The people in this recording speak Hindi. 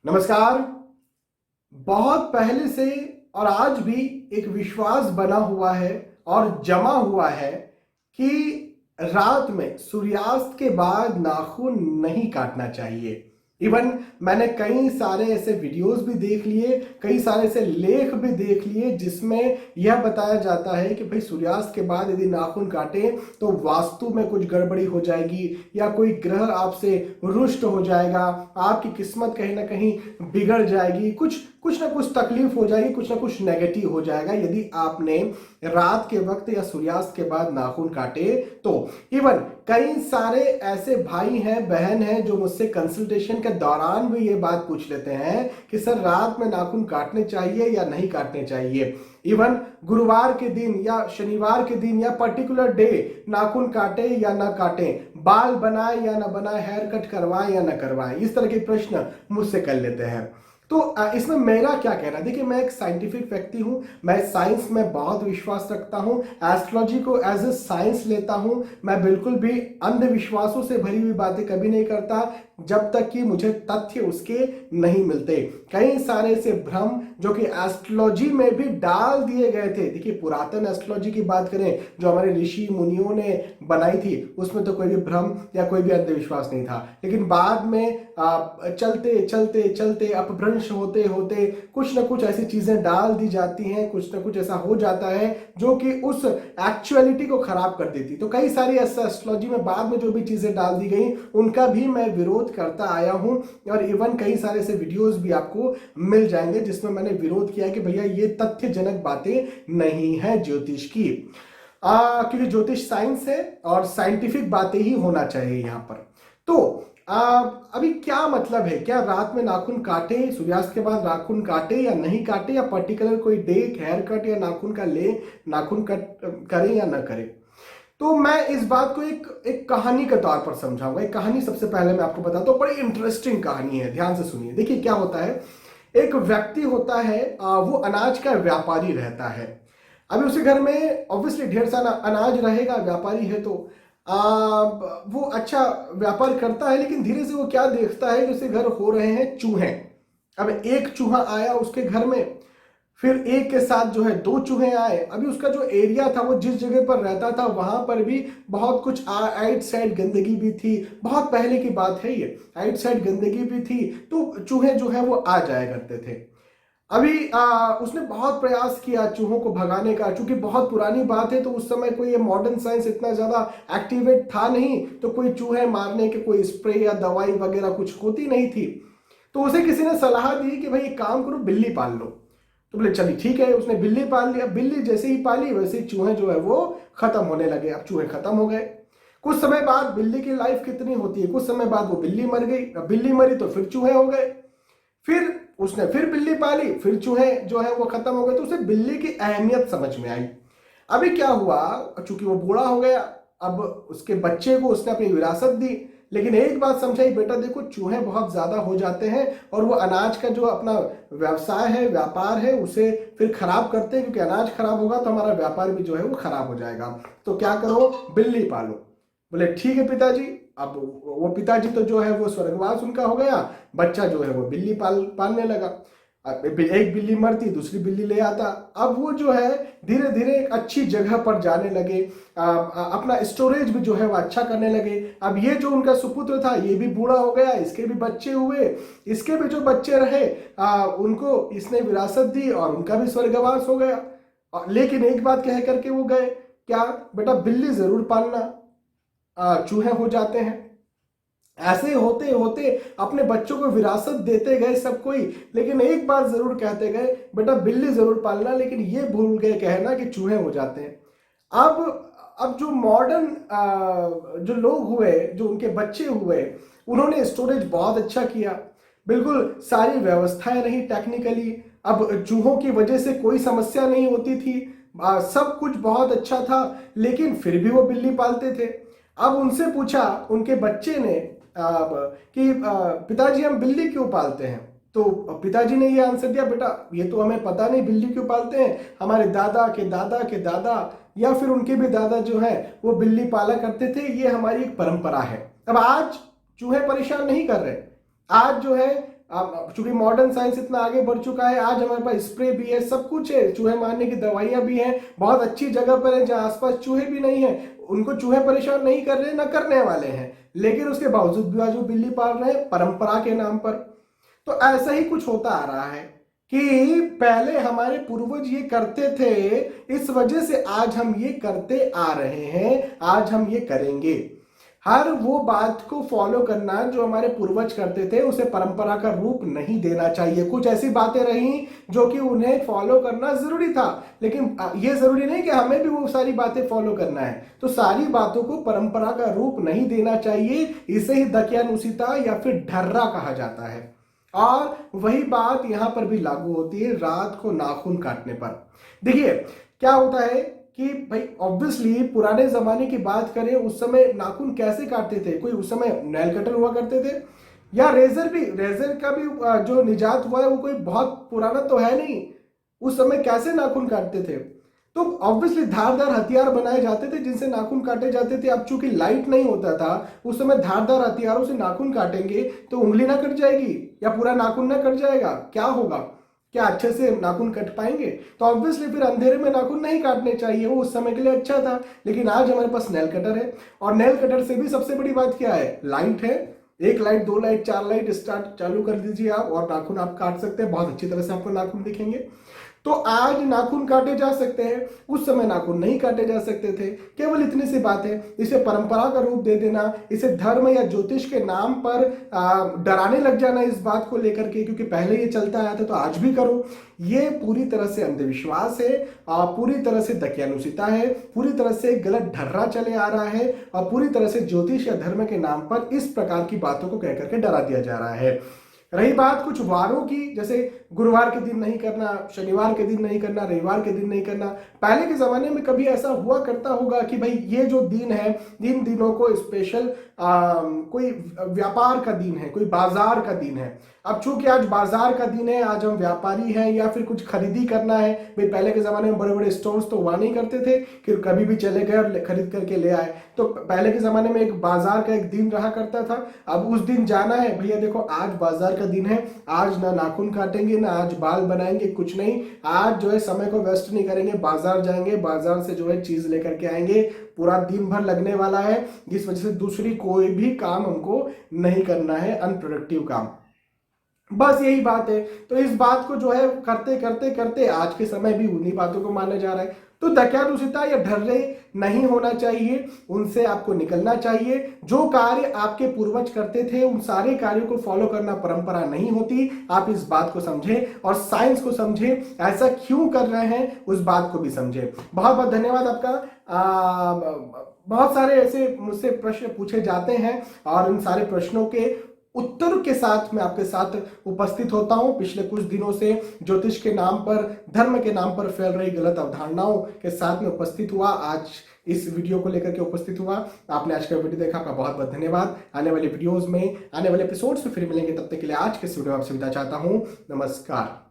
नमस्कार। बहुत पहले से और आज भी एक विश्वास बना हुआ है और जमा हुआ है कि रात में सूर्यास्त के बाद नाखून नहीं काटना चाहिए। इवन मैंने कई सारे ऐसे वीडियोस भी देख लिए, कई सारे ऐसे लेख भी देख लिए जिसमें यह बताया जाता है कि भाई सूर्यास्त के बाद यदि नाखून काटें तो वास्तु में कुछ गड़बड़ी हो जाएगी या कोई ग्रह आपसे रुष्ट हो जाएगा, आपकी किस्मत कहीं ना कहीं बिगड़ जाएगी, कुछ ना कुछ तकलीफ हो जाएगी, कुछ ना कुछ नेगेटिव हो जाएगा यदि आपने रात के वक्त या सूर्यास्त के बाद नाखून काटे तो। इवन कई सारे ऐसे भाई हैं, बहन हैं जो मुझसे कंसल्टेशन के दौरान भी ये बात पूछ लेते हैं कि सर रात में नाखून काटने चाहिए या नहीं काटने चाहिए। इवन गुरुवार के दिन या शनिवार के दिन या पर्टिकुलर डे नाखून काटे या ना काटे, बाल बनाए या ना बनाए, हेयर कट करवाएं या ना करवाएं, इस तरह के प्रश्न मुझसे कर लेते हैं। तो इसमें मेरा क्या कहना है, देखिए मैं एक साइंटिफिक व्यक्ति हूं, मैं साइंस में बहुत विश्वास रखता हूं, एस्ट्रोलॉजी को एज ए साइंस लेता हूं। मैं बिल्कुल भी अंधविश्वासों से भरी हुई बातें कभी नहीं करता जब तक कि मुझे तथ्य उसके नहीं मिलते। कई सारे से भ्रम जो कि एस्ट्रोलॉजी में भी डाल दिए गए थे, देखिए पुरातन एस्ट्रोलॉजी की बात करें जो हमारे ऋषि मुनियों ने बनाई थी उसमें तो कोई भी भ्रम या कोई भी अंधविश्वास नहीं था, लेकिन बाद में चलते चलते चलते अपभ्रंश होते होते कुछ ना कुछ ऐसी चीजें डाल दी जाती हैं, कुछ ना कुछ ऐसा हो जाता है जो कि उस एक्चुअलिटी को खराब कर देती। तो कई सारी एस्ट्रोलॉजी में बाद में जो भी चीजें डाल दी गई उनका भी मैं विरोध करता आया हूं और इवन कई सारे ऐसे वीडियोस भी आपको मिल जाएंगे जिसमें मैंने विरोध किया है कि भैया ये तथ्यजनक बातें नहीं है ज्योतिष की, क्योंकि ज्योतिष साइंस है और साइंटिफिक बातें ही होना चाहिए यहाँ पर। तो अभी क्या मतलब है, क्या रात में नाखून काटे, सूर्यास्त के बाद नाखून काटे या नहीं काटे, या पर्टिकुलर कोई डे हेयर कट या नाखून का ले नाखून कट करें या ना करें। तो मैं इस बात को एक कहानी के तौर पर समझाऊंगा। एक कहानी सबसे पहले मैं आपको बताता हूँ, बड़ी इंटरेस्टिंग कहानी है, ध्यान से सुनिए। देखिए क्या होता है, एक व्यक्ति होता है, वो अनाज का व्यापारी रहता है। अभी उसके घर में ऑब्वियसली ढेर सारा अनाज रहेगा, व्यापारी है तो वो अच्छा व्यापार करता है, लेकिन धीरे से वो क्या देखता है कि उसके घर हो रहे हैं चूहे। अब एक चूहा आया उसके घर में, फिर एक के साथ जो है दो चूहे आए। अभी उसका जो एरिया था, वो जिस जगह पर रहता था वहां पर भी बहुत कुछ आइट साइड गंदगी भी थी, बहुत पहले की बात है ये, आइट साइड गंदगी भी थी, तो चूहे जो है वो आ जाया करते थे। अभी उसने बहुत प्रयास किया चूहों को भगाने का, क्योंकि बहुत पुरानी बात है तो उस समय कोई ये मॉडर्न साइंस इतना ज्यादा एक्टिवेट था नहीं, तो कोई चूहे मारने के कोई स्प्रे या दवाई वगैरह कुछ होती नहीं थी। तो उसे किसी ने सलाह दी कि भाई एक काम करो, बिल्ली पाल लो। तो बोले चलिए ठीक है, उसने बिल्ली पाल लिया। बिल्ली जैसे ही पाली वैसे ही चूहे जो है वो खत्म होने लगे। अब चूहे खत्म हो गए, कुछ समय बाद बिल्ली की लाइफ कितनी होती है, कुछ समय बाद वो बिल्ली मर गई। अब बिल्ली मरी तो फिर चूहे हो गए, फिर उसने फिर बिल्ली पाली, फिर चूहे जो है वो खत्म हो गए। तो उसे बिल्ली की अहमियत समझ में आई। अभी क्या हुआ, चूंकि वो बूढ़ा हो गया, अब उसके बच्चे को उसने अपनी विरासत दी, लेकिन एक बात समझाई, बेटा देखो चूहे बहुत ज्यादा हो जाते हैं और वो अनाज का जो अपना व्यवसाय है, व्यापार है, उसे फिर खराब करते हैं, क्योंकि अनाज खराब होगा तो हमारा व्यापार भी जो है वो खराब हो जाएगा। तो क्या करो, बिल्ली पालो। बोले ठीक है पिताजी। अब वो पिताजी तो जो है वो स्वर्गवास उनका हो गया, बच्चा जो है वो बिल्ली पालने लगा। एक बिल्ली मरती, दूसरी बिल्ली ले आता। अब वो जो है धीरे धीरे एक अच्छी जगह पर जाने लगे, अपना स्टोरेज भी जो है वो अच्छा करने लगे। अब ये जो उनका सुपुत्र था ये भी बूढ़ा हो गया, इसके भी बच्चे हुए, इसके भी जो बच्चे रहे उनको इसने विरासत दी और उनका भी स्वर्गवास हो गया। लेकिन एक बात कह करके वो गए, क्या बेटा बिल्ली जरूर पालना, चूहे हो जाते हैं। ऐसे होते होते अपने बच्चों को विरासत देते गए सब कोई, लेकिन एक बात जरूर कहते गए, बेटा बिल्ली जरूर पालना, लेकिन ये भूल गए कहना कि चूहे हो जाते हैं। अब जो मॉडर्न जो लोग हुए, जो उनके बच्चे हुए, उन्होंने स्टोरेज बहुत अच्छा किया, बिल्कुल सारी व्यवस्थाएं रही टेक्निकली। अब चूहों की वजह से कोई समस्या नहीं होती थी, सब कुछ बहुत अच्छा था, लेकिन फिर भी वो बिल्ली पालते थे। अब उनसे पूछा उनके बच्चे ने कि पिताजी हम बिल्ली क्यों पालते हैं। तो पिताजी ने ये आंसर दिया, बेटा ये तो हमें पता नहीं बिल्ली क्यों पालते हैं, हमारे दादा के दादा के दादा या फिर उनके भी दादा जो है वो बिल्ली पाला करते थे, ये हमारी एक परंपरा है। अब आज चूहे परेशान नहीं कर रहे, आज जो है चूंकि मॉडर्न साइंस इतना आगे बढ़ चुका है, आज हमारे पास स्प्रे भी है, सब कुछ है, चूहे मारने की दवाइयां भी हैं, बहुत अच्छी जगह पर है जहां आसपास चूहे भी नहीं है, उनको चूहे परेशान नहीं कर रहे, ना करने वाले हैं, लेकिन उसके बावजूद भी आज वो बिल्ली पाल रहे हैं परंपरा के नाम पर। तो ऐसा ही कुछ होता आ रहा है कि पहले हमारे पूर्वज ये करते थे, इस वजह से आज हम ये करते आ रहे हैं, आज हम ये करेंगे। हर वो बात को फॉलो करना जो हमारे पूर्वज करते थे उसे परंपरा का रूप नहीं देना चाहिए। कुछ ऐसी बातें रही जो कि उन्हें फॉलो करना जरूरी था, लेकिन ये जरूरी नहीं कि हमें भी वो सारी बातें फॉलो करना है। तो सारी बातों को परंपरा का रूप नहीं देना चाहिए, इसे ही दकियानुसिता या फिर ढर्रा कहा जाता है। और वही बात यहां पर भी लागू होती है रात को नाखून काटने पर। देखिए क्या होता है कि भाई ऑब्वियसली पुराने जमाने की बात करें, उस समय नाखून कैसे काटते थे? कोई उस समय नेल कटर हुआ करते थे या रेजर भी, रेजर का भी जो निजात हुआ है वो कोई बहुत पुराना तो है नहीं। उस समय कैसे नाखून काटते थे? तो ऑब्वियसली धारदार हथियार बनाए जाते थे जिनसे नाखून काटे जाते थे। अब चूंकि लाइट नहीं होता था उस समय, धारदार हथियारों से नाखून काटेंगे तो उंगली ना कट जाएगी या पूरा नाखून ना कट जाएगा? क्या होगा? क्या अच्छे से नाखून कट पाएंगे? तो ऑब्वियसली फिर अंधेरे में नाखून नहीं काटने चाहिए, वो उस समय के लिए अच्छा था। लेकिन आज हमारे पास नेल कटर है, और नेल कटर से भी सबसे बड़ी बात क्या है? लाइट है। एक लाइट, दो लाइट, चार लाइट स्टार्ट चालू कर दीजिए आप, और नाखून आप काट सकते हैं। बहुत अच्छी तरह से आपको नाखून दिखेंगे। तो आज नाखून काटे जा सकते हैं, उस समय नाखून नहीं काटे जा सकते थे। केवल इतनी सी बात है। इसे परंपरा का रूप दे देना, इसे धर्म या ज्योतिष के नाम पर डराने लग जाना इस बात को लेकर के, क्योंकि पहले ये चलता आया था तो आज भी करो, ये पूरी तरह से अंधविश्वास है, पूरी तरह से दकियानुसिता है, पूरी तरह से गलत ढर्रा चले आ रहा है, और पूरी तरह से ज्योतिष या धर्म के नाम पर इस प्रकार की बातों को कहकर के डरा दिया जा रहा है। रही बात कुछ वारों की, जैसे गुरुवार के दिन नहीं करना, शनिवार के दिन नहीं करना, रविवार के दिन नहीं करना। पहले के जमाने में कभी ऐसा हुआ करता होगा कि भाई ये जो दिन है, इन दिनों को स्पेशल कोई व्यापार का दिन है, कोई बाजार का दिन है। अब चूंकि आज बाजार का दिन है, आज हम व्यापारी हैं या फिर कुछ खरीदी करना है। भाई पहले के जमाने में बड़े बड़े स्टोर्स तो हुआ नहीं करते थे कि कभी भी चले गए और खरीद करके ले आए। तो पहले के जमाने में एक बाजार का एक दिन रहा करता था। अब उस दिन जाना है, भैया देखो आज बाजार का दिन है, आज ना नाखून काटेंगे, ना आज बाल बनाएंगे, कुछ नहीं। आज जो है समय को वेस्ट नहीं करेंगे, बाजार जाएंगे, बाजार से जो है चीज लेकर के आएंगे। पूरा दिन भर लगने वाला है, जिस वजह से दूसरी कोई भी काम हमको नहीं करना है, अनप्रोडक्टिव काम। बस यही बात है। तो इस बात को जो है करते करते करते आज के समय भी उन्हीं बातों को माना जा रहा है। तो दकियानुसिता या ढर्रे नहीं होना चाहिए, उनसे आपको निकलना चाहिए। जो कार्य आपके पूर्वज करते थे उन सारे कार्यों को फॉलो करना परंपरा नहीं होती। आप इस बात को समझें और साइंस को समझें, ऐसा क्यों कर रहे हैं उस बात को भी समझें। बहुत बहुत धन्यवाद आपका। बहुत सारे ऐसे मुझसे प्रश्न पूछे जाते हैं और इन सारे प्रश्नों के उत्तर के साथ मैं आपके साथ उपस्थित होता हूं। पिछले कुछ दिनों से ज्योतिष के नाम पर, धर्म के नाम पर फैल रही गलत अवधारणाओं के साथ में उपस्थित हुआ। आज इस वीडियो को लेकर के उपस्थित हुआ। आपने आज का वीडियो देखा, आपका बहुत बहुत धन्यवाद। आने वाले वीडियोस में, आने वाले एपिसोड्स में फिर मिलेंगे। तब तक के लिए आज के इस वीडियो में आपसे विदा चाहता हूं। नमस्कार।